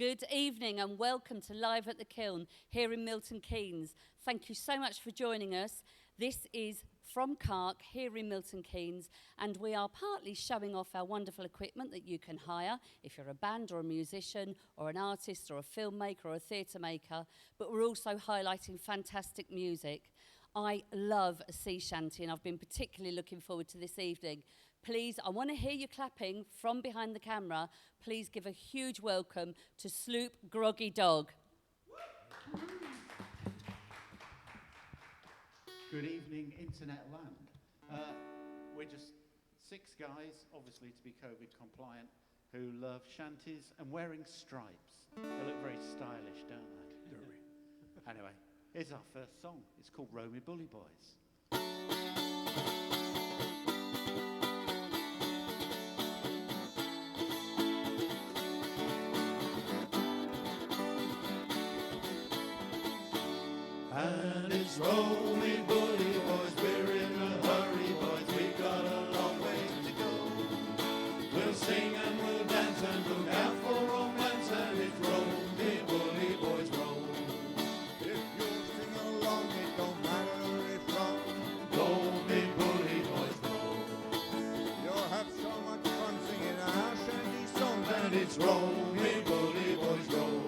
Good evening and welcome to Live at the Kiln here in Milton Keynes. Thank you so much for joining us. This is from CARC here in Milton Keynes, and we are partly showing off our wonderful equipment that you can hire if you're a band or a musician or an artist or a filmmaker or a theatre maker, but we're also highlighting fantastic music. I love a sea shanty and I've been particularly looking forward to this evening. Please, I want to hear you clapping from behind the camera. Please give a huge welcome to Sloop Groggy Dog. Good evening, Internet land. We're just 6 guys, obviously to be COVID compliant, who love shanties and wearing stripes. They look very stylish, don't they? Do we? Anyway, here's our first song. It's called Row Me Bully Boys. And it's roll me bully boys, we're in a hurry boys, we've got a long way to go. We'll sing and we'll dance and look out for romance, and it's roll me bully boys, roll. If you sing along, it don't matter if wrong. Roll me bully boys, roll. You'll have so much fun singing our shanty songs, And it's roll me bully boys, roll.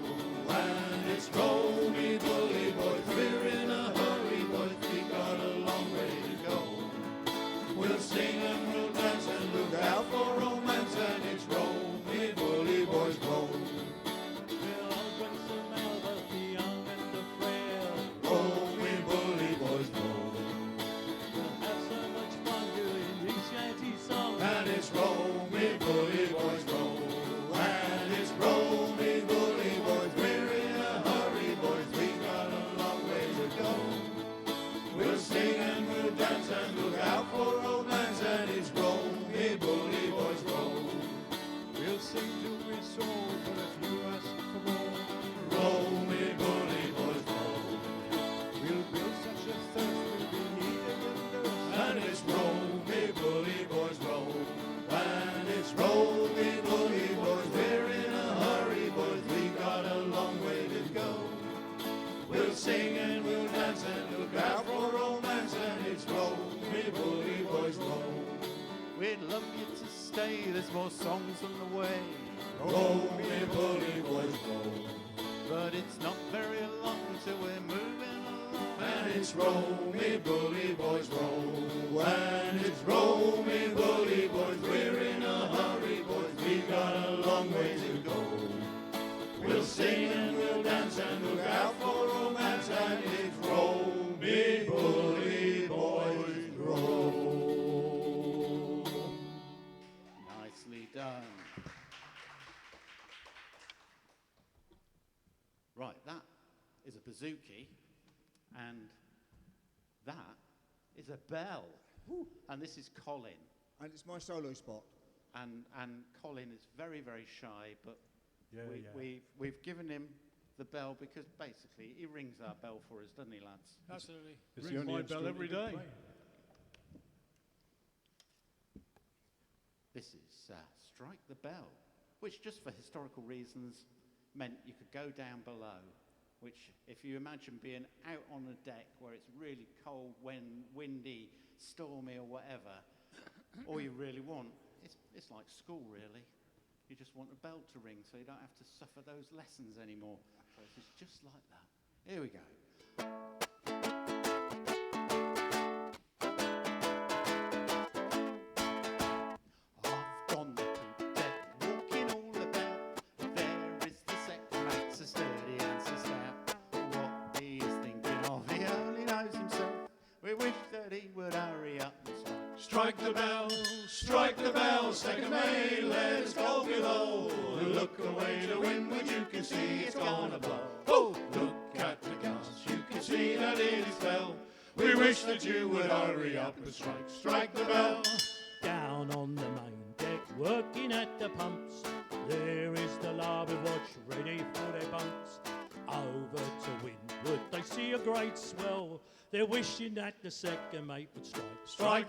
And it's roll me bully boys, we're in a hurry boys, we got a long way to go. We'll sing and we'll dance and look out for romance, and it's roll me bully boys, roll. We'll all drink some ale, both the young and the frail. Roll me bully boys, roll. We'll have so much fun doing these shanty songs. And it's roll me bully boys, roll. And it's roll me bully boys, we're in a hurry boys, we got a long way to go. We'll sing and we'll dance and look out for romance, and it's roll me bully boys, roll. We'll sing till we're sore, but if you ask for more, Roll me bully boys, roll. we'll build such a thirst we'll be needing and thirst. And it's roll me bully boys, roll. And it's roll me bully boys, we're in a hurry boys, we got a long way to go. We'll sing and we'll dance and look out for romance, and it's roll me bully boys, roll. We'd love you to stay, there's more songs on the way. Roll me bully boys, roll. But it's not very long till we're moving along. And it's roll me bully boys, roll. And it's roll me bully boys, we're in a hurry boys, we got a long way to go. We'll sing and we'll dance and look out for romance, and it's roll me bully boys, roll. Nicely done. Right, that is a bouzouki, and that is a bell. And this is Colin. and it's my solo spot. And Colin is very, very shy, but we've given him the bell because basically he rings our bell for us, doesn't he, lads? Absolutely. It's the only my bell instrument every you can day. play. This is Strike the Bell, which just for historical reasons meant you could go down below, which if you imagine being out on a deck where it's really cold, windy, stormy or whatever, all you really want, it's like school really. You just want a bell to ring so you don't have to suffer those lessons anymore. So it's just like that. Here we go. I've gone the poop deck, walking all about. There is the second mate, so sturdy and so stout. What he is thinking of, he only knows himself. We wish that he would hurry up and strike the bell, second mate, let us go below. Look away to windward, you can see it's gonna blow. Oh, look at the guns, you can see that it is fell. We wish that you would hurry up and strike the bell. Down on the main deck, working at the pumps, there is the larboard watch ready for their bunks. Over to windward, seaward, they see a great swell. They're wishing that the second mate would strike. Strike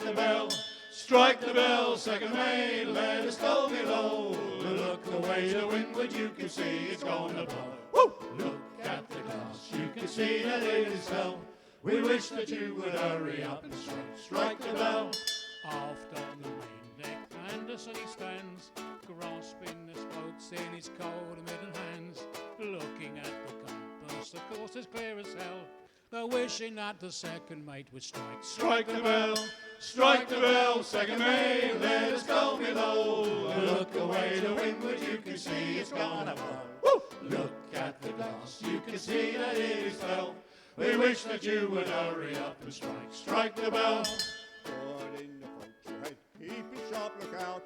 the bell, second mate, let us go below. Look away to windward, you can see it's gonna blow. Woo! Look at the glass, you can see that it is fell. We wish that you would hurry up and strike the bell. Aft on the main deck, Anderson he stands, grasping the spokes in his cold middle hands, looking at the compass, the course is clear as hell. They're wishing that the second mate would strike. Strike the bell, second mate, let us go below. Look away to windward, you can see it's gonna blow. Woo! Look at the glass, you can see that it is fell. We wish that you would hurry up and strike the bell. Forward in the forecastle head, keep a sharp lookout.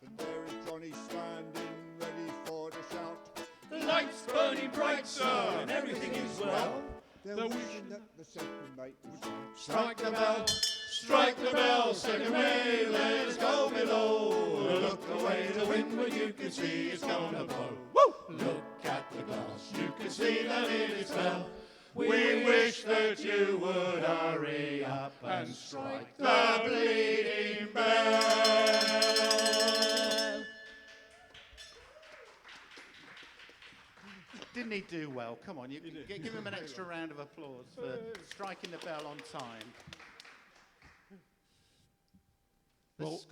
And there is Johnny standing ready for the shout. The light's burning bright, sir, and everything is well. They're wishing that the second mate would Strike the bell, second mate, let us go below. Look away to windward, you can see it's gonna blow. Woo! Look at the glass, you can see that it is fell. We wish that you would hurry up and strike the bleeding bell. Didn't he do well? Come on, give him an extra round of applause for striking the bell on time. This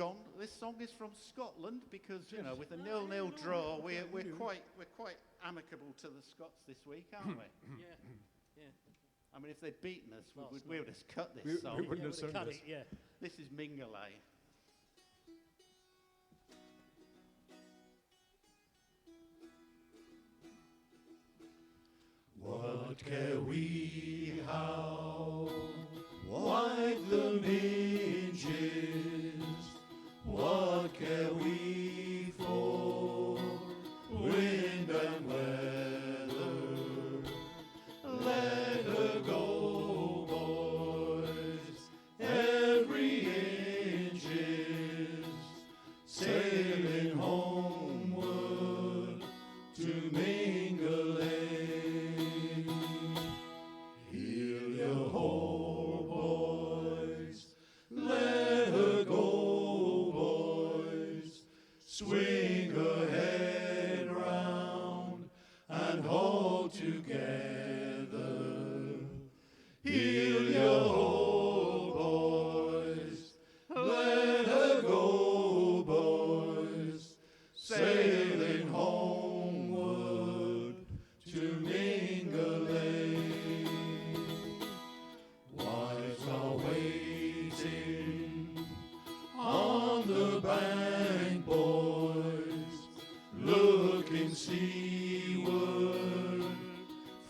song is from Scotland because, you know, with a 0-0 draw, we're quite amicable to the Scots this week, aren't we? Yeah. I mean, if they'd beaten us, we would have cut this song. We wouldn't have sung cut this. It, yeah. This is Mingulay. What care we how wide the minges? What care we for wind and weather? Let her go, boys, every inch is sailing homeward to Mingulay. Heel your ho, boys, let her go, boys, swing her head round and hold together. Heel your ho, boys, let her go, boys, sailing homeward to Mingulay. Wives are waiting on the bank, boys, looking seaward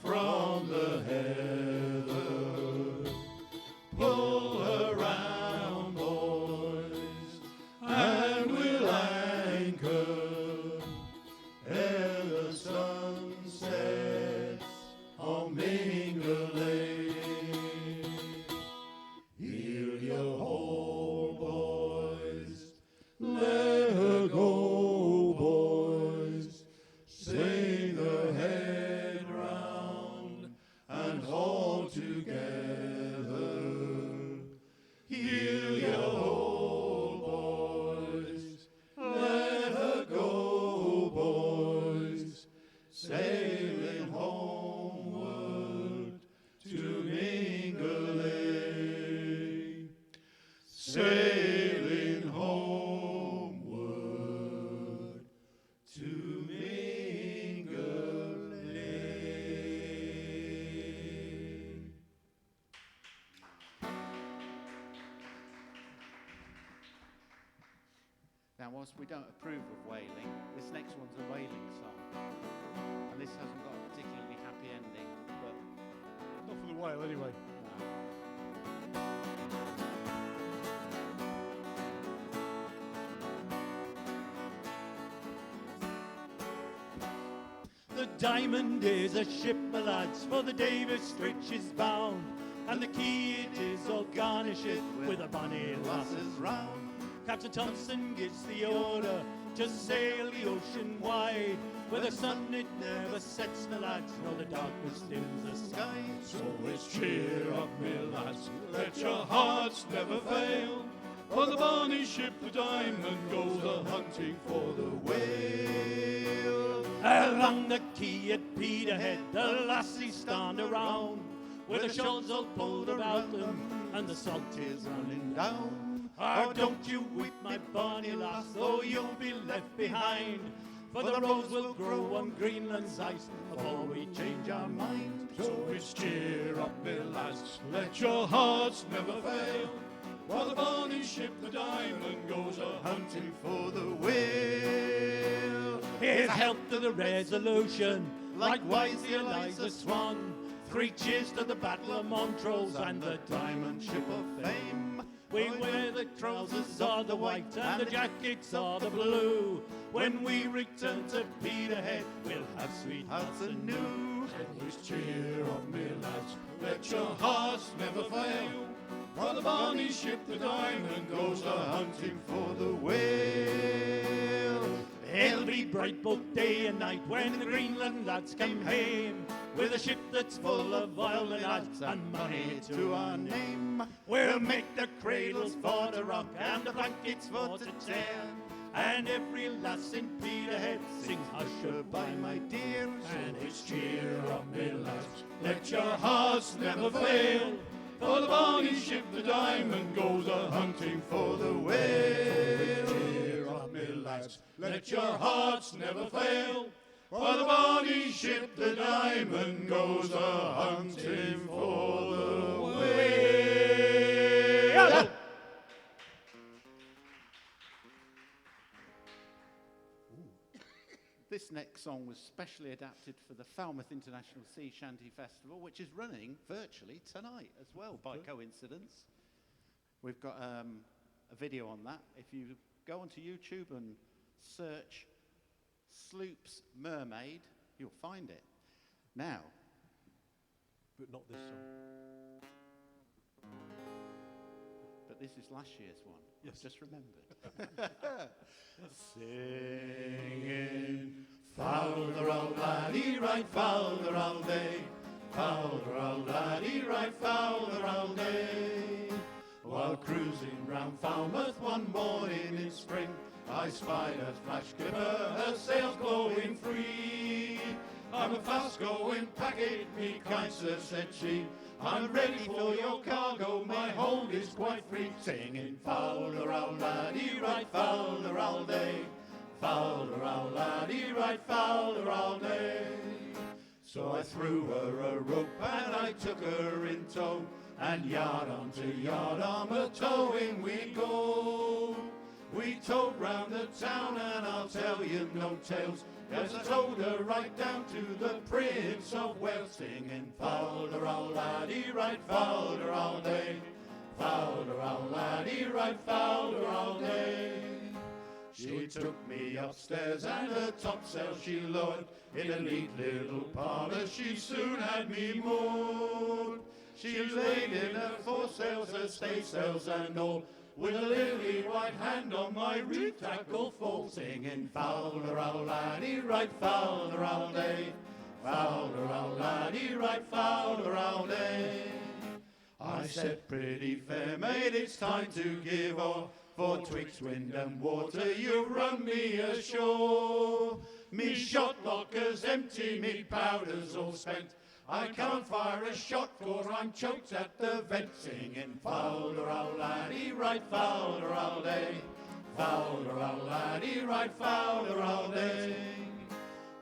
from the heather. Pull her round, boys, and we'll anchor ere the sun sets on Mingulay. Heel your ho, boys, let her go, boys, swing her head round and hold together. Heel your ho, boys, let her go, boys, sailing homeward to Mingulay. Sailing homeward to Mingulay. Now, whilst we don't approve of whaling, this next one's a whaling song. And this hasn't got a particularly happy ending, but Not for the whale, anyway. The Diamond is a ship, my lads, for the Davis Stretch is bound, and the key it is all garnished with a bonny lasses round. Captain Thompson gives the order to sail the ocean wide, With the sun it never sets the lads, nor the darkness dims the sky. So it's cheer up, me lads, let your hearts never fail. For the bonny ship, the Diamond, goes a-hunting for the whale. Along the quay at Peterhead, the lassies stand around, with the shawls all pulled about them, and the salt is running down. Oh, don't you weep, my bonny lass, though you'll be left behind, for the rose will grow on Greenland's ice before we change our mind. So it's cheer up, me lads, let your hearts never fail. For the bonny ship, the Diamond, goes a-hunting for the whale. Here's health to the Resolution, likewise the Eliza Swan. 3 cheers to the Battle of Montrose and the Diamond Ship of Fame. We wear the trousers are the white and the jackets are the blue. When we return to Peterhead, we'll have sweethearts anew. Always cheer up, me lads, let your hearts never fail. For the bonny ship, the Diamond, goes a-hunting for the whale. It'll be bright both day and night when the Greenland lads come home, with a ship that's full of violent lads and money to our name. We'll make the cradles for to rock and the blankets for to tear, and every lass in Peterhead sings hush-a-bye, my dears. And it's cheer up, me lads, let your hearts never fail. For the bonny ship, the Diamond, goes a-hunting for the whale. Cheer up, me lads, let your hearts never fail. For the bonny ship, the Diamond, goes a-hunting for the whale. This next song was specially adapted for the Falmouth International Sea Shanty Festival, which is running virtually tonight as well, by coincidence. We've got a video on that. If you go onto YouTube and search Sloop's Mermaid, you'll find it. Now, But not this song. but this is last year's one. Yes. Just remembered. Singing, fowler old laddie, right fowler all day. Fowler old laddie, right fowler all day. While cruising round Falmouth one morning in spring, I spied a flash clipper, her sails glowing free. I'm a fast-going packet, me kind sir, said she. I'm ready for your cargo, my hold is quite free. Singing, fowler old laddie, right fowler all day. Fowler old laddie, right fowler all day. So I threw her a rope and I took her in tow, and yard on to yard arm a towing we go. We towed round the town and I'll tell you no tales, yes, I towed her right down to the Prince of Wales, singing, fowler old laddie, right fowler all day. Fowler old laddie, right fowler all day. She took me upstairs and her topsail she lowered. In a neat little parlour she soon had me moored. She laid in her foresails, her staysails and all, with a lily white hand on my reef tackle fall, singing, fowler old laddie, right fowler all day. Fowler old laddie, right fowler all day. I said, pretty fair maid, it's time to give off, for twixt wind and water you've run me ashore. Me shot lockers empty, me powder's all spent, I can't fire a shot for I'm choked at the vent, singing, fowler old laddie, right fowler all day. Fowler old laddie, right fowler all day.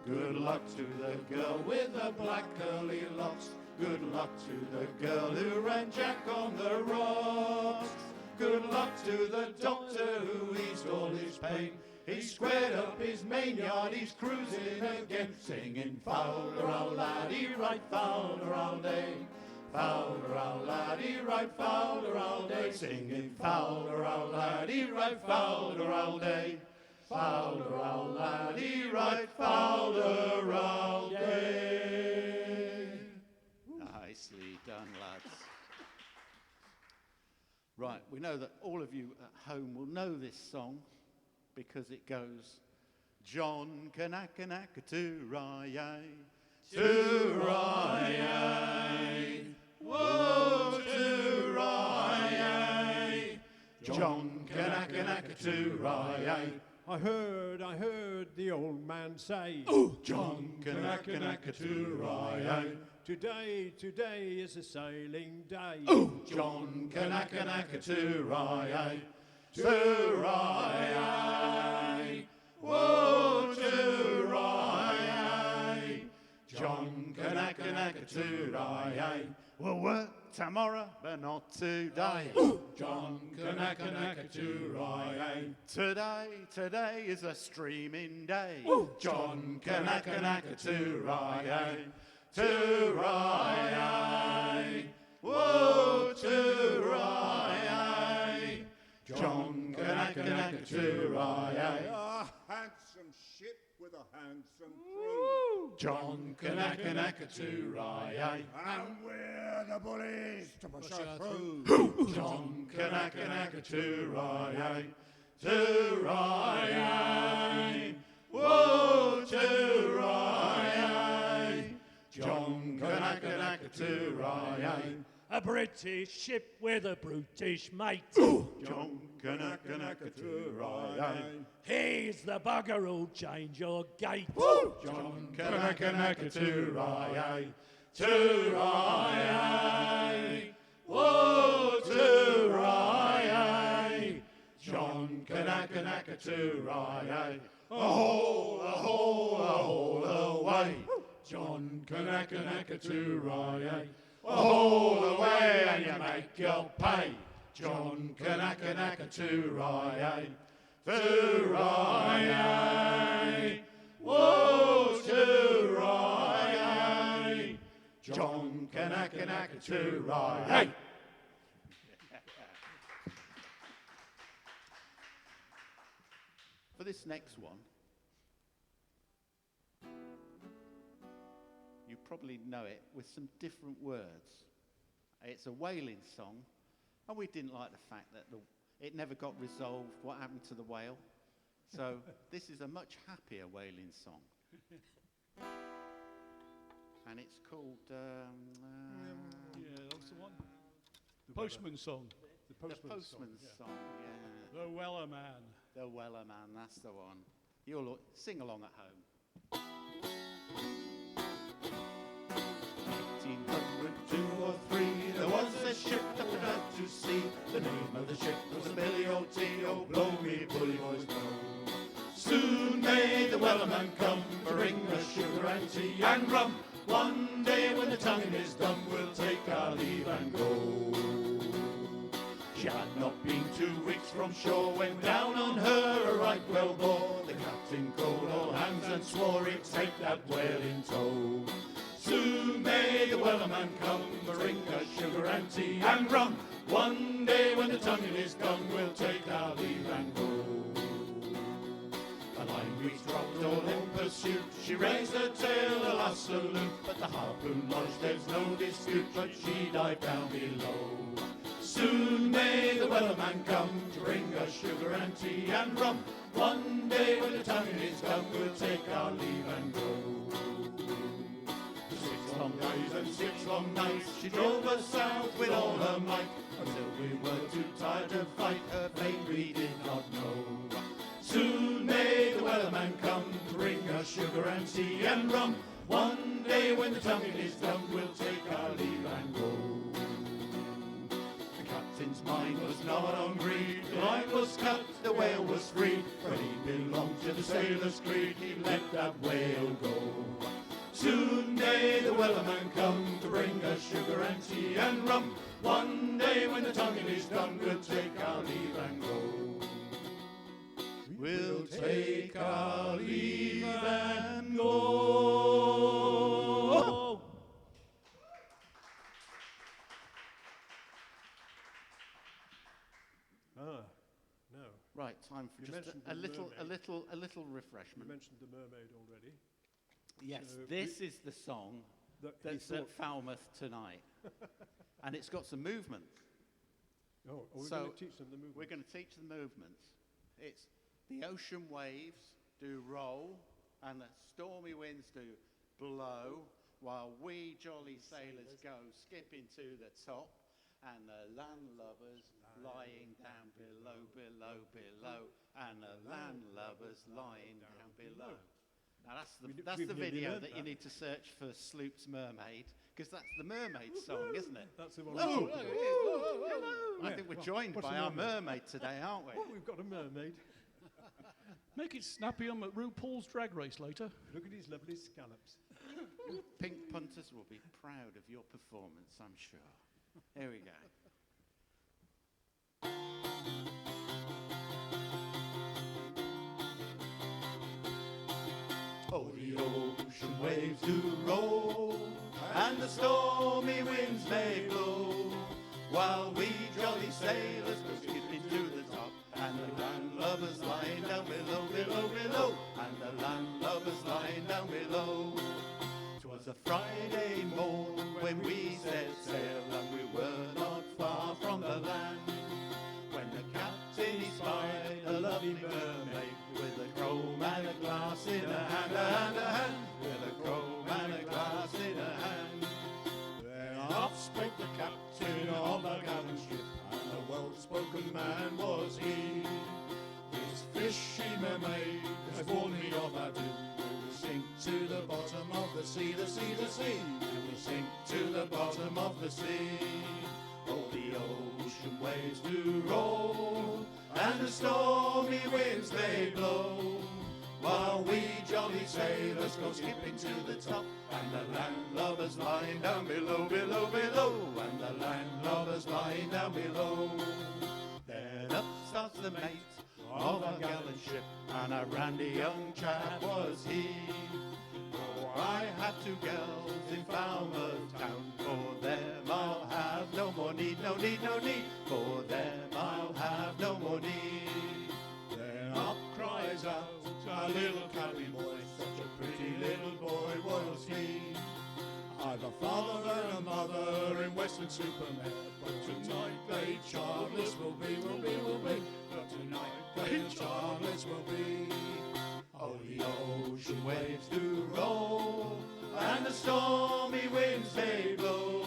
Good luck to the girl with the black curly locks. Good luck to the girl who ran Jack on the rocks. Good luck to the doctor who eased all his pain. He squared up his main yard, he's cruising again, singing, fowler old laddie, right fowler all day. Fowler old laddie, right fowler all day, singing, fowler old laddie, right fowler all day. Fowler old laddie, right fowler all day. Nicely done, lads. Right, we know that all of you at home will know this song because it goes, John Kanaka to Rye. To Rye, whoa, to Rye. John Kanaka to Rye. I heard the old man say, John Kanaka to Rye. today is a sailing day. John Kanaka to Rye. To Rye, whoa, to Rye. John Kanaka to Rye. We'll work tomorrow, but not today. John Kanaka to Rye. Today is a streaming day. John Kanaka to Rye. To Rye, whoa, to Rye. John Kanaka to Rye. A handsome ship with a handsome crew. John Kanaka to Rye. And we're the bullies to push her through. John Kanaka to Rye. To Rye, whoa, to Rye. John Kanaka to Rye. A British ship with a brutish mate. John Kanaka to Rye. He's the bugger who'll change your gate. John Kanaka to Rye. To Rye, whoa, to Rye. John Kanaka to Rye. A hole away. John Kanaka to Rye. A hole away and you make your pay. John Kanaka to Rye. To Rye, whoa, to Rye. John Kanaka to Rye. For this next one, you probably know it with some different words. It's a whaling song, and we didn't like the fact that it never got resolved what happened to the whale. So this is a much happier whaling song. And it's called... Yeah, that's the one. The Postman song. The Postman's song, yeah. The Weller Man. The Weller Man, that's the one. You'll sing along at home. 1802 or 3, there was a ship that went out to sea. The name of the ship was the Billy O.T. Oh, blow me, bully boys, blow. Soon may the Wellerman come, bring us sugar and tea and rum. One day when the tonguing is done, we'll take our leave and go. She had not been 2 weeks from shore when down on her a right well bore. The captain called all hands and swore he'd take that whale in tow. Soon may the Wellerman come, bring us sugar and tea and rum. One day when the tonguing is done, we'll take our leave and go. A line we dropped all in pursuit, she raised her tail, a last salute. But the harpoon lodged, there's no dispute, but she dived down below. Soon may the Wellerman come to bring us sugar and tea and rum. One day when the tonguing is done, we'll take our leave and go. 6 long days and 6 long nights, she drove us south with all her might, until we were too tired to fight, her fate we did not know. Soon may the Wellerman come to bring us sugar and tea and rum. One day when the tonguing is done, we'll take our leave and go. The captain's mind was not on greed, the line was cut, the whale was freed. For he belonged to the sailor's creed, he let that whale go. Soon may the Wellerman come to bring us sugar and tea and rum. One day when the tonguing is done, we'll take our leave and go. We'll take our leave and go. No. Right, time for You just mentioned a the little mermaid. You refreshment. mentioned the mermaid already. Yes, So this is the song that's at Falmouth tonight. And it's got some movement. Oh, are we So going to teach them the movement? We're going to teach the movements. It's the ocean waves do roll, and the stormy winds do blow, while we jolly sailors go skipping to the top, and the landlubbers lying down below, below, below, and the landlubbers lying down below. Now that's the video that you need to search for Sloop's Mermaid, because that's the mermaid song, isn't it? That's the one. Hello. Hello. I think we're joined What's by the our mermaid? mermaid today, aren't we? Oh, we've got a mermaid. Make it snappy on RuPaul's Drag Race later. Look at his lovely scallops. Pink punters will be proud of your performance, I'm sure. Here we go. Oh, the ocean waves do roll, and the stormy winds may blow, while we jolly sailors go skipping to the top, and the landlubbers lying down below, below, below, and the landlubbers lying down below. 'Twas a Friday morn when we set sail, and we were not far from the land, when the captain he spied a lovely mermaid, with a comb and a glass in her hand, a hand, a hand, with a comb and a glass in her hand. Then off spake the captain of a gallant ship, and a well-spoken man was he. This fishy mermaid has warned me of our doom. We will sink to the bottom of the sea, the sea, the sea. We will sink to the bottom of the sea. Oh, the ocean waves do roll, and the stormy winds may blow, while we jolly sailors go skipping to the top, and the landlubbers lying down below, below, below, and the landlubbers lying down below. Then up starts the mate of a gallant ship, and a randy young chap was he. Oh, I have 2 girls in Falmouth town, for them I'll have no more need, no need, no need, for them I'll have no more need. Then up cries out a little cabin boy, such a pretty little boy was he. I've a father and a mother in Western-super-Mare, but tonight they childless will be, but tonight they childless will be. Oh, the ocean waves do roll, and the stormy winds they blow,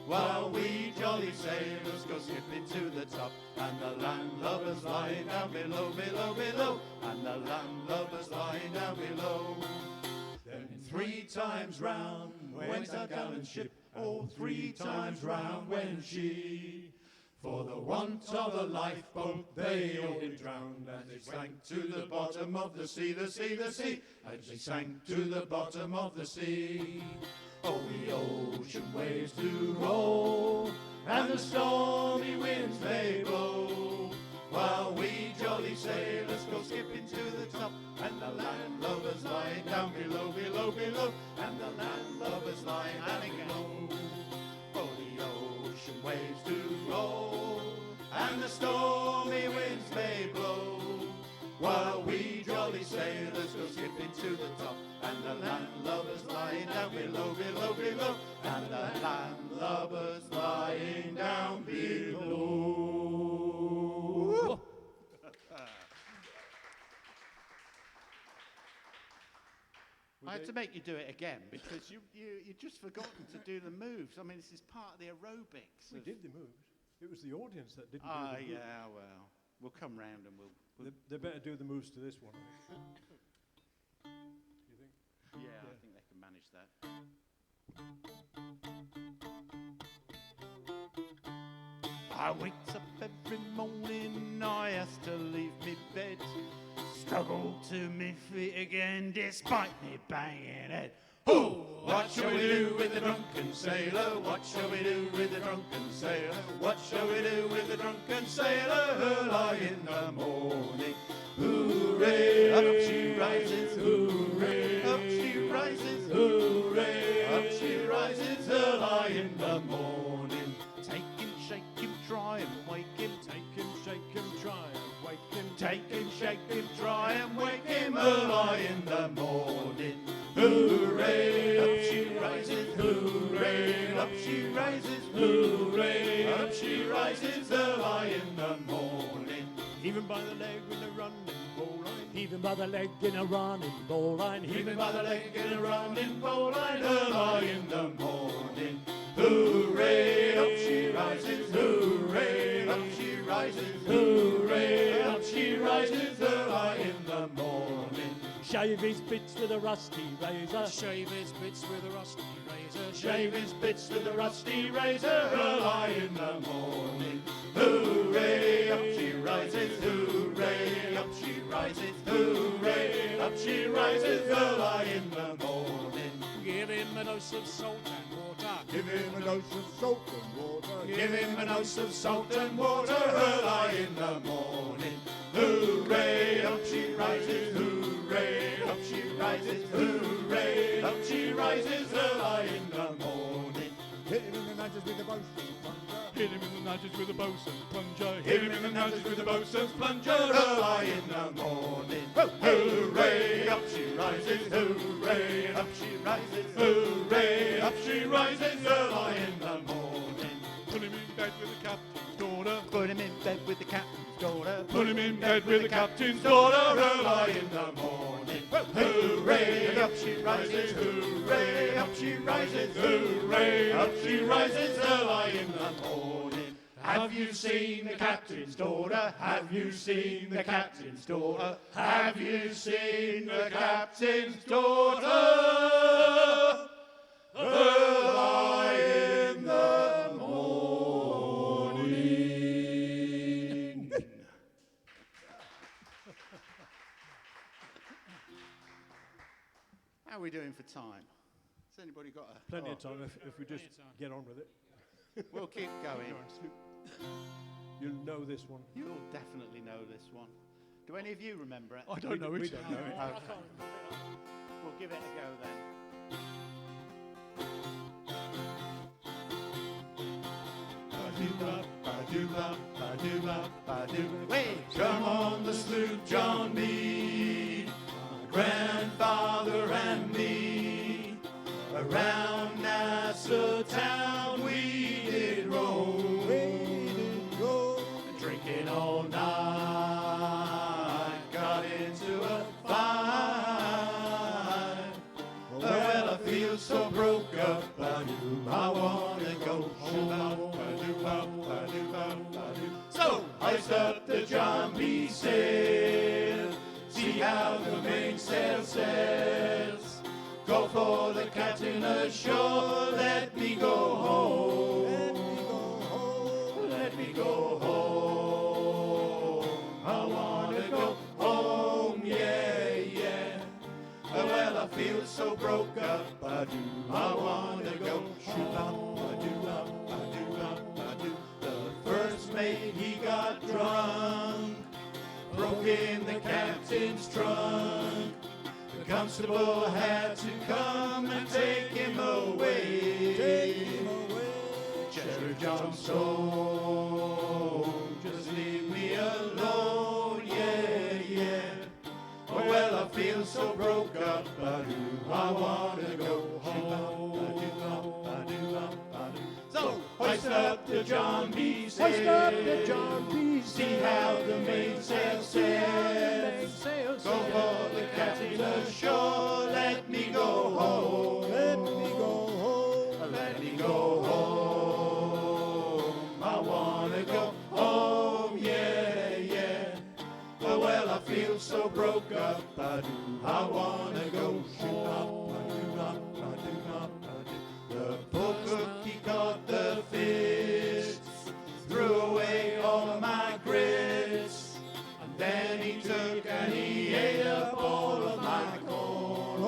while we jolly sailors go skipping to the top, and the landlubbers lying down below, below, below, and the landlubbers lying down below. Then 3 times round went our gallant ship, oh, 3 times round went she. For the want of a lifeboat they all did drown, and they sank to the bottom of the sea, the sea, the sea, and they sank to the bottom of the sea. Oh, the ocean waves do roll, and the stormy winds they blow, while we jolly sailors go skipping to the top, and the landlubbers lying down below, below, below, and the landlubbers lying down below. Oh, the ocean waves do roll, and the stormy winds may blow, while we jolly sailors go skipping to the top, and the landlubbers lying down below, below, below, and the landlubbers lying down below. I had to make you do it again because you just forgotten to do the moves. I mean, this is part of the aerobics. We did the moves. It was the audience that didn't do Ah, the moves. yeah, well, we'll come round and we'll They better do the moves to this one. Do you think? yeah, I think they can manage that. I wakes up every morning, I has to leave me bed, struggle to me feet again despite me banging head. Oh, what shall we do with the drunken sailor? What shall we do with the drunken sailor? What shall we do with the drunken sailor early in the morning? Hooray! Up she rises, hooray! Up she rises, hooray! Up she rises early in the morning. Take him, shake him, try and wake him. Take him, shake him, try and wake him. Take him, shake him, try and wake him early in the morning. Hooray! Up she rises, hooray! Up she rises, hooray! Up she rises early in the morning. Heave him by the leg in a running bowline. Heave him by the leg in a running bowline. Heave him by the leg in a running bowline. Early in the morning. Hooray, up she rises. Hooray, up she rises. Hooray, up she rises. Early in the morning. Shave his bits with a rusty razor. Shave his bits with a rusty razor. Shave his bits with a rusty razor. Early in the morning. Hooray, up she rises. Hooray, up she rises. Hooray, up she rises. Early in the morning. Give him a dose of salt and water. Give him a dose of salt and water. Give him a dose of salt and water. Early in the morning. Hooray, up she rises. Hooray, up she rises. Hooray, up she rises. Early in the morning. Hit him in the nudges with the bosun plunger. Hit him in the nudges with a bosun plunger. Hit him in the nudges with the bosun's plunger. Early in the morning. Hooray, up she rises. Hooray, up she rises. Hooray, up she rises. Early in the morning. Put him in bed with the captain's daughter. Put him in bed with the captain's daughter. Put him in bed with the captain's Daughter, early in the morning. Hooray, up she rises. Hooray, up she rises. Hooray, up she rises. Early in the morning. Have you seen the captain's daughter? Have you seen the captain's daughter? Have you seen the captain's daughter? Early in the morning. How are we doing for time? Has anybody got a... Plenty of time if we just get on with it. We'll keep going. You'll know this one. You'll definitely know this one. Do any of you remember it? I don't know it. We don't know it. Okay. We'll give it a go then. Wait, come on the sloop, John B. My grandfather and me. Around Nassau town we did roam. Drinking all night, got into a fight. Well, I feel so broke up, I wanna go home. So hoist up the John B. sail, see how the mainsail says. Go for the captain ashore, let me go home. Let me go home. I wanna go home, yeah, yeah. Well, I feel so broke up, I wanna go home. The first mate, he got drunk, broke in the captain's trunk. The constable had to come and take him away. Cherry John Stone, just leave me alone, yeah, yeah. Well, I feel so broke up, I wanna go home. So hoist up the John B. sail, see how the mainsail sails. Go for the captain ashore, let me go home. Let me go home. Let me go home. I wanna go home, yeah, yeah. Well, I feel so broke up, I wanna go home. The poor cook, he caught the fish, threw away all of my grits, and then he took and he ate up all of my corn.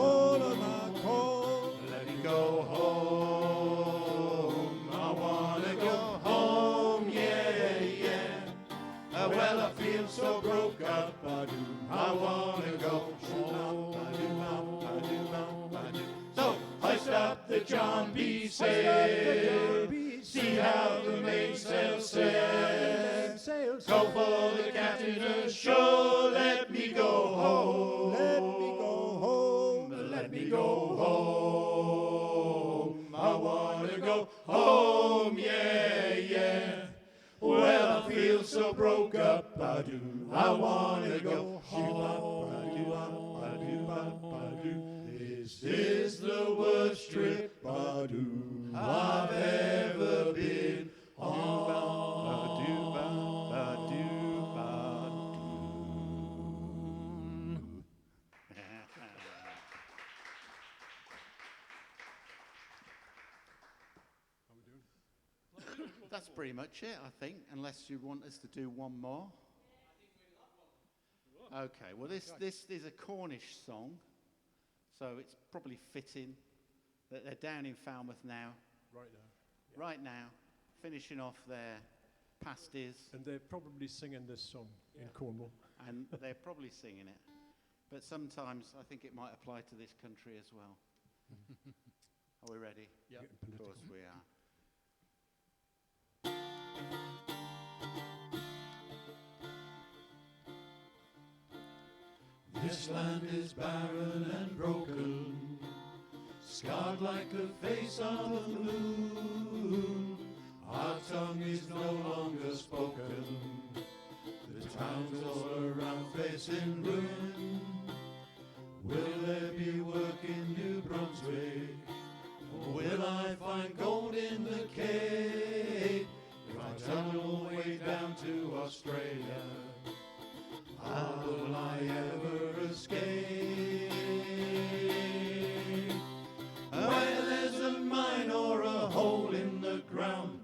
Let me go home, I wanna go home, yeah, yeah. Well, I feel so broke up, I wanna go home. So hoist up the John B. sail, see how the mainsail sails. Go for the captain ashore, let me go home. Let me go home. Let me go home. I wanna go home, yeah, yeah. Well, I feel so broke up, I've ever been on. That's pretty much it, I think, unless you want us to do one more. Okay, well this is a Cornish song, so it's probably fitting that they're down in Falmouth now. Right now. Right now, finishing off their pasties. And they're probably singing this song in Cornwall. And they're probably singing it. But sometimes I think it might apply to this country as well. Are we ready? Yeah. Of course we are. This land is barren and broken, scarred like the face of the moon. Our tongue is no longer spoken, the towns all around face in ruin. Will there be work in New Brunswick, or will I find gold in the Cape? If I tunnel all the way down to Australia, how will I ever escape? Where there's a mine or a hole in the ground,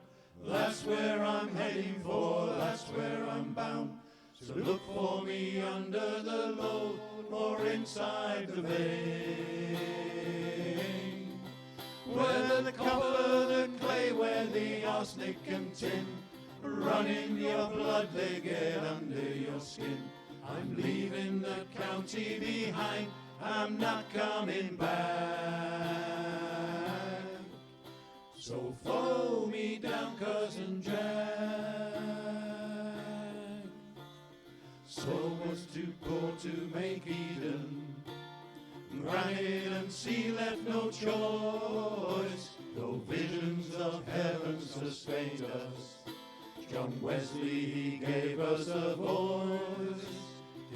that's where I'm heading for, that's where I'm bound. So look for me under the load or inside the vein. Where the copper, the clay, where the arsenic and tin run in your blood, they get under your skin. I'm leaving the county behind, I'm not coming back. So follow me down, Cousin Jack. Soul was too poor to make Eden, granite and sea left no choice, though visions of heaven sustained us. John Wesley, he gave us a voice.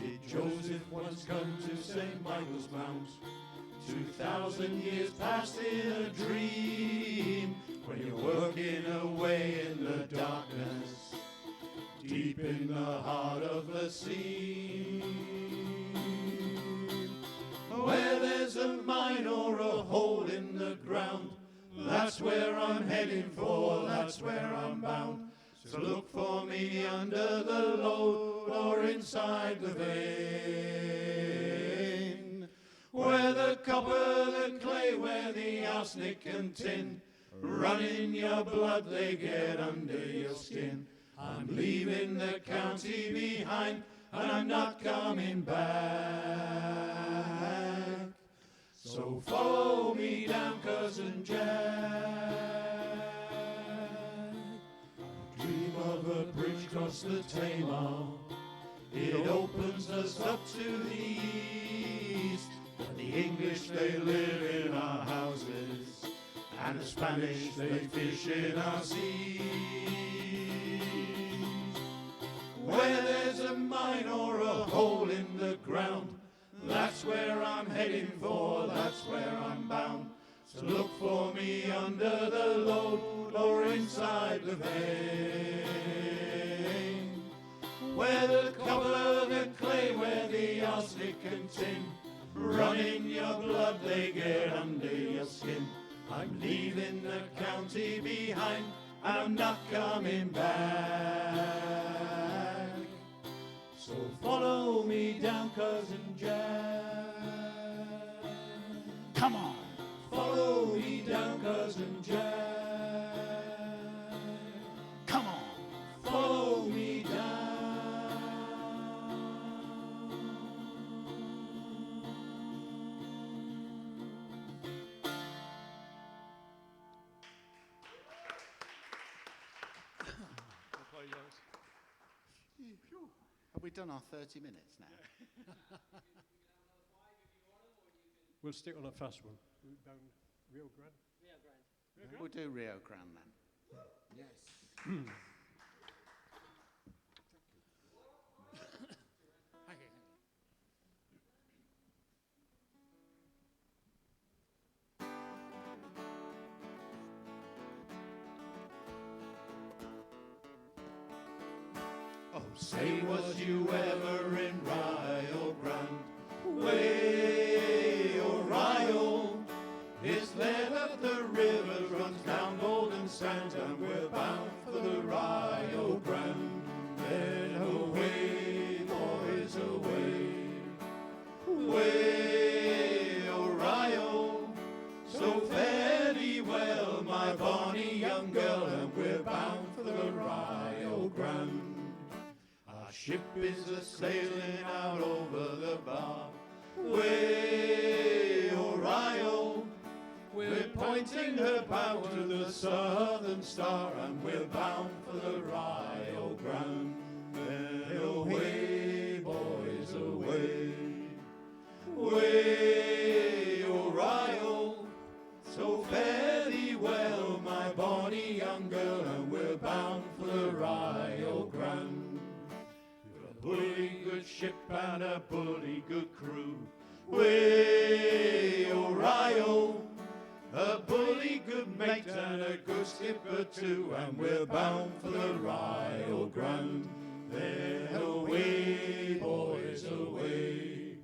Did Joseph once come to St. Michael's Mount? 2,000 years past in a dream, when you're working away in the darkness, deep in the heart of the sea. Where there's a mine or a hole in the ground, that's where I'm heading for, that's where I'm bound. So look for me under the load or inside the vein. Where the copper, the clay, where the arsenic and tin run in your blood, they get under your skin. I'm leaving the county behind and I'm not coming back. So follow me down, Cousin Jack. Dream of a bridge across the Tamar, it opens us up to the east. But the English, they live in our houses, and the Spanish, they fish in our seas. Where there's a mine or a hole in the ground, that's where I'm heading for, that's where I'm bound. So look for me under the load or inside the vein. Where the copper, the clay, where the arsenic and tin run in your blood, they get under your skin. I'm leaving the county behind and I'm not coming back. So follow me down, Cousin Jack. Come on. Follow me down, Cousin Jack. Come on. Follow me down. Have we done our 30 minutes now? We'll stick on a fast one. Down Rio Grande. We'll do Rio Grande then. Yes. Say, was you ever in Rio Grande? Way, oh Rio, it's there that the river runs down golden sands, and we're bound for the Rio Grande. Then away, boys, away. Way, oh Rio, so fare thee well, my bonny young girl, and we're bound for the Rio Grande. Our ship is a-sailing out over the bar. Way, oh Rio, we're pointing her bow to the southern star, and we're bound for the Rio Grande. Then away, boys, away. Way, oh Rio, so fare thee well, my bonny young girl, and we're bound for the Rio Grande. We're a bully good ship and a bully good crew. Way, oh Rio, a bully good mate and a good skipper too, and we're bound for the Rio Grande. Then away, boys, away.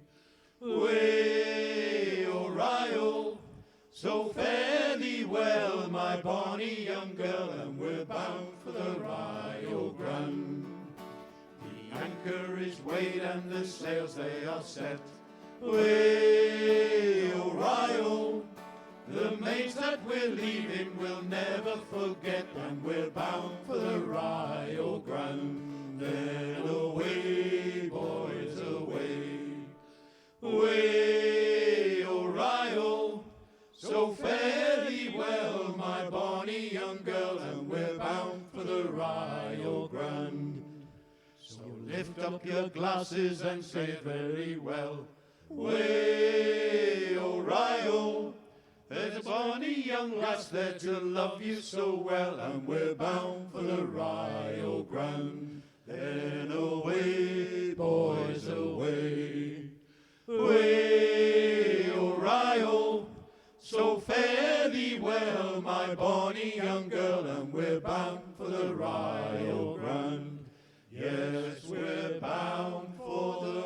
Way, oh Rio, so fare thee well, my bonny young girl, and we're bound for the Rio Grande. The anchor is weighed and the sails they are set. Way, oh Rio, the mates that we're leaving we'll never forget, and we're bound for the Rio Grande. Then away, boys, away. Way, oh Rio, so fare thee well, my bonny young girl, and we're bound for the Rio Grande. So lift up your glasses and say it very well. Way, oh Rio, there's a bonny young lass there to love you so well, and we're bound for the Rio Grande. Then away, boys, away. Way, oh Rio, so fare thee well, my bonny young girl, and we're bound for the Rio Grande. Yes, we're bound for the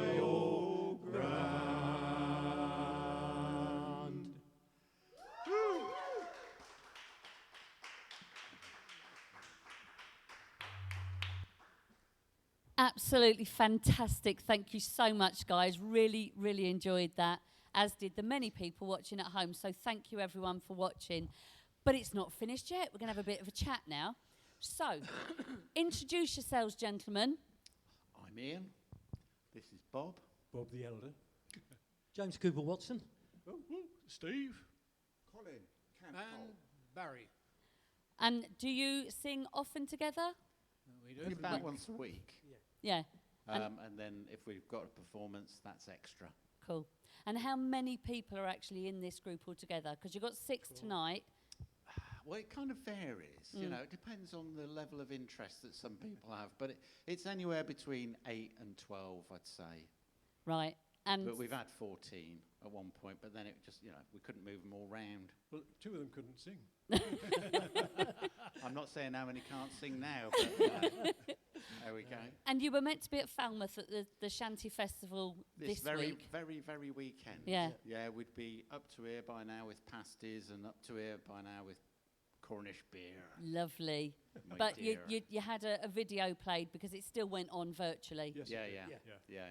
Rio Grande. Absolutely fantastic. Thank you so much, guys. Really, really enjoyed that, as did the many people watching at home. So thank you, everyone, for watching. But it's not finished yet. We're going to have a bit of a chat now. So, introduce yourselves, gentlemen. I'm Ian. This is Bob. Bob the Elder. James Cooper Watson. Oh, Steve. Colin, And Campbell. Barry. And do you sing often together? We do. About once a week. Yeah. And then if we've got a performance, that's extra. Cool. And how many people are actually in this group altogether? Because you've got 6 tonight. Well, it kind of varies. You know, it depends on the level of interest that some people have. But it's anywhere between 8 and 12, I'd say. Right. And But we've had 14 at one point, but then it just, we couldn't move them all round. Well, 2 of them couldn't sing. I'm not saying how many can't sing now, but there we go. And you were meant to be at Falmouth at the Shanty Festival this very, week. very weekend. Yeah. Yeah, we'd be up to here by now with pasties and up to here by now with Cornish beer. Lovely. My But dear. you had a video played because it still went on virtually. Yes, Yeah, it did. yeah.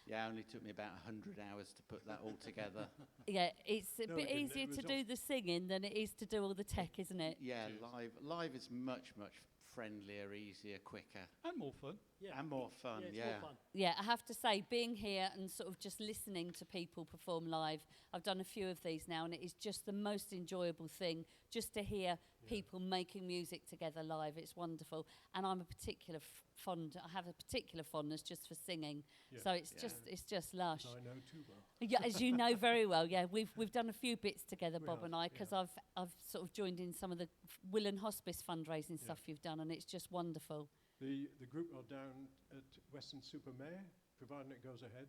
Yeah, it only took me about 100 hours to put that all together. Yeah, it's a No, bit it didn't. easier It was to do the singing than it is to do all the tech, isn't it? Yeah, Cheers. live is much friendlier, easier, quicker, And more fun. and more fun. It's Yeah, more fun. Yeah, I have to say, being here and sort of just listening to people perform live, I've done a few of these now, and it is just the most enjoyable thing just to hear people making music together live. It's wonderful. And I'm I have a particular fondness just for singing. Yeah. So it's Yeah. just lush. I know too well. Yeah, as you know very well. Yeah, we've done a few bits together, We Bob have, and I, because I've sort of joined in some of the Will and Hospice fundraising stuff you've done, and it's just wonderful. The group are down at Western Supermare, providing it goes ahead,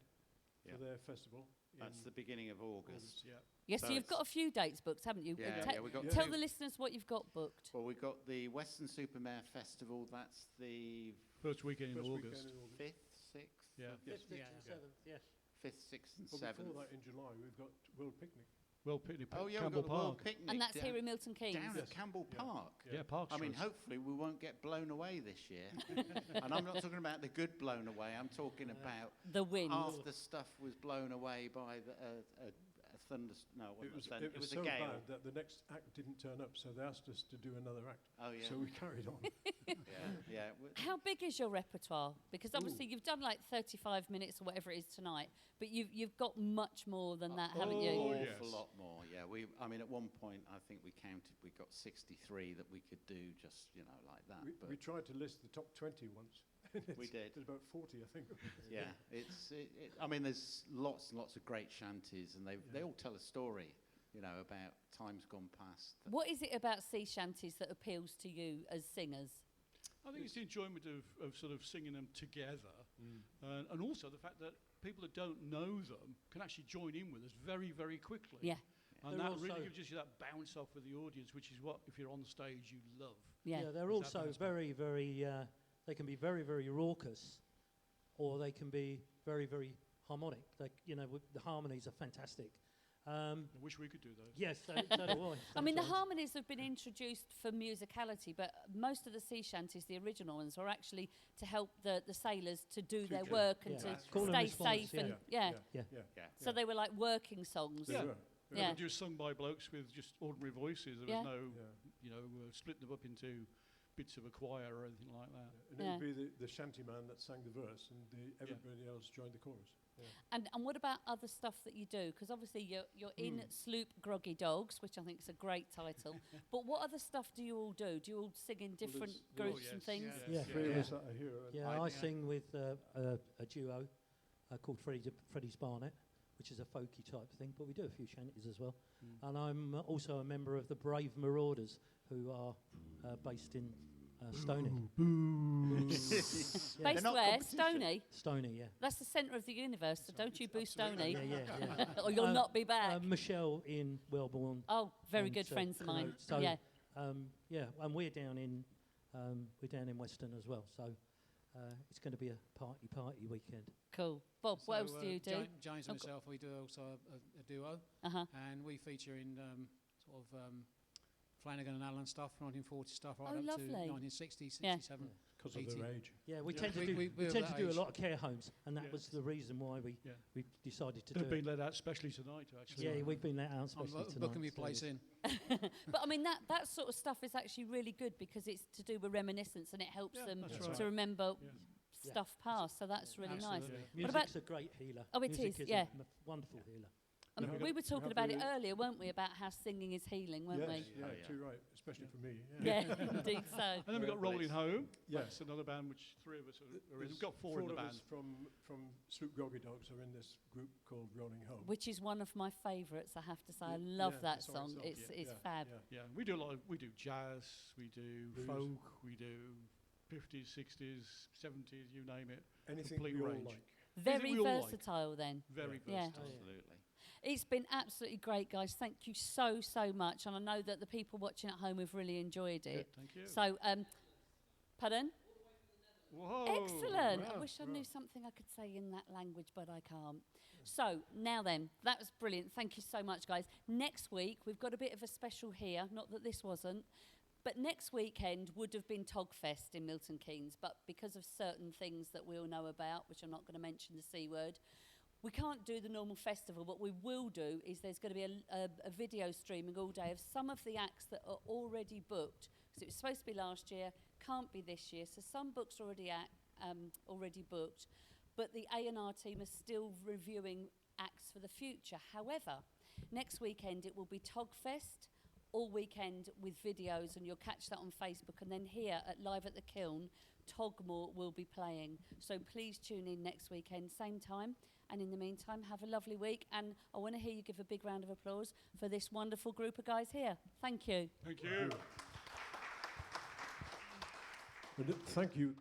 Yeah. for their festival. that's in the beginning of August. Yeah. Yes, so you've it's- got a few dates booked, haven't you? Yeah, Te- yeah, we got tell two. the listeners what you've got booked. Well, we've got the Western Supermare Festival. That's the First weekend in First weekend August. in August. 5th, 6th? Yeah. Fifth, sixth, Yeah. and seventh. Yes. 5th, 6th and But 7th. before that, in July, we've got World Picnic. Well, picnic. Oh, yeah, Campbell we've got the World Park. Picnic. And that's down, here in Milton Keynes. down Yes. at Campbell Yeah. Park. Yeah, Park I mean, Street. hopefully we won't get blown away this year. And I'm not talking about the good blown away. I'm talking about The wind. after stuff was blown away by a thunder. No, it wasn't a thunder. It was so a gale. bad that the next act didn't turn up, so they asked us to do another act. Oh yeah, So we carried on. yeah. How big is your repertoire? Because obviously you've done like 35 minutes or whatever it is tonight, but you've got much more than that, haven't you? Oh, Awful yes. lot more. Yeah, I mean, at one point I think we counted. We got 63 that we could do just like that. We tried to list the top 20 once. We did. There's about 40, I think. Yeah, I mean, there's lots and lots of great shanties, and they all tell a story, about times gone past. What is it about sea shanties that appeals to you as singers? I think it's the enjoyment of sort of singing them together, and also the fact that people that don't know them can actually join in with us very, very quickly. Yeah. And They're that really also- gives you that bounce off with the audience, which is what, if you're on stage, you love. Yeah. They're Is that also best? very, very. They can be very, very raucous, or they can be very, very harmonic. Like the harmonies are fantastic. I wish we could do those. Yes, so do I. I mean, the sometimes. harmonies have been introduced for musicality, but most of the sea shanties, the original ones, are actually to help the sailors to do their work and Yeah. to Call and stay response, safe. yeah. And Yeah. Yeah. So they were like working songs. They Yeah. were. Yeah. They were just sung by blokes with just ordinary voices. There Yeah. was no, Yeah. splitting them up into bits of a choir or anything like that. And it would be the shanty man that sang the verse, and everybody else joined the chorus. Yeah. And what about other stuff that you do? Because obviously you're in Sloop Groggy Dogs, which I think is a great title. But what other stuff do you all do? Do you all sing in different there's- groups and things? Yeah. Three of us that are here. and Yeah, I sing with a duo called Freddie's Barnet, which is a folky type thing, but we do a few shanties as well. And I'm also a member of the Brave Marauders, who are based in Stoney. Based They're not where? competition. Stoney? Stoney, yeah. That's the centre of the universe, so don't you boo Stoney. Yeah. Or you'll not be back. Michelle in Wellborn. Oh, very and, good friends of mine. So, Yeah. and we're down in Weston as well. So it's going to be a party weekend. Cool. Bob, what else do you do? James and myself, we do also a duo, Uh-huh. and we feature in Flanagan and Allen stuff, 1940 stuff, right Oh, up lovely. to 1960, Yeah. 67. Because of 80. their age. Yeah, we Yeah. tend to We- do we- we we're tend that to do a age. lot of care homes, and that Yeah. was the reason why we decided to do They've been it. let out especially tonight, actually. Yeah, we've been let out I'm especially tonight. booking me so place it's- in. But I mean, that sort of stuff is actually really good because it's to do with reminiscence and it helps Yeah, them that's to right. remember Yeah. stuff past. So that's really nice. Absolutely. What about- Music's a great healer. Oh, it Music is, a yeah. wonderful healer. And Yeah. we were talking have about it the- earlier, weren't we, about how singing is healing, weren't Yes, we? yeah, Oh, yeah. too right, especially for me. Yeah, indeed so. And then we've got Rolling Home. Yeah. That's another band which three of us are in. There's We've got four in the of band. us from Sloop Groggy Dogs are in this group called Rolling Home. Which is one of my favourites, I have to say. I Yeah, love yeah, that the song. song It's itself, it's fab. Yeah. Yeah, we do jazz, we do Blues. folk, we do 50s, 60s, 70s, you name it. Anything Complete we all range. like. Very we all like. versatile then. Very Yeah. versatile. Absolutely. It's been absolutely great, guys. Thank you so much. And I know that the people watching at home have really enjoyed it. Thank you. So, pardon? Whoa. Excellent. I wow, wish I wow. knew something I could say in that language, but I can't. So, now then, that was brilliant. Thank you so much, guys. Next week, we've got a bit of a special here. Not that this wasn't. But next weekend would have been Togfest in Milton Keynes. But because of certain things that we all know about, which I'm not going to mention the C word, we can't do the normal festival. What we will do is there's going to be a video streaming all day of some of the acts that are already booked. Because it was supposed to be last year, can't be this year. So some books are already booked. But the A&R team are still reviewing acts for the future. However, next weekend it will be Togfest all weekend with videos, and you'll catch that on Facebook. And then here at Live at the Kiln, Togmore will be playing. So please tune in next weekend, same time. And in the meantime, have a lovely week. And I want to hear you give a big round of applause for this wonderful group of guys here. Thank you. Thank you. And thank you.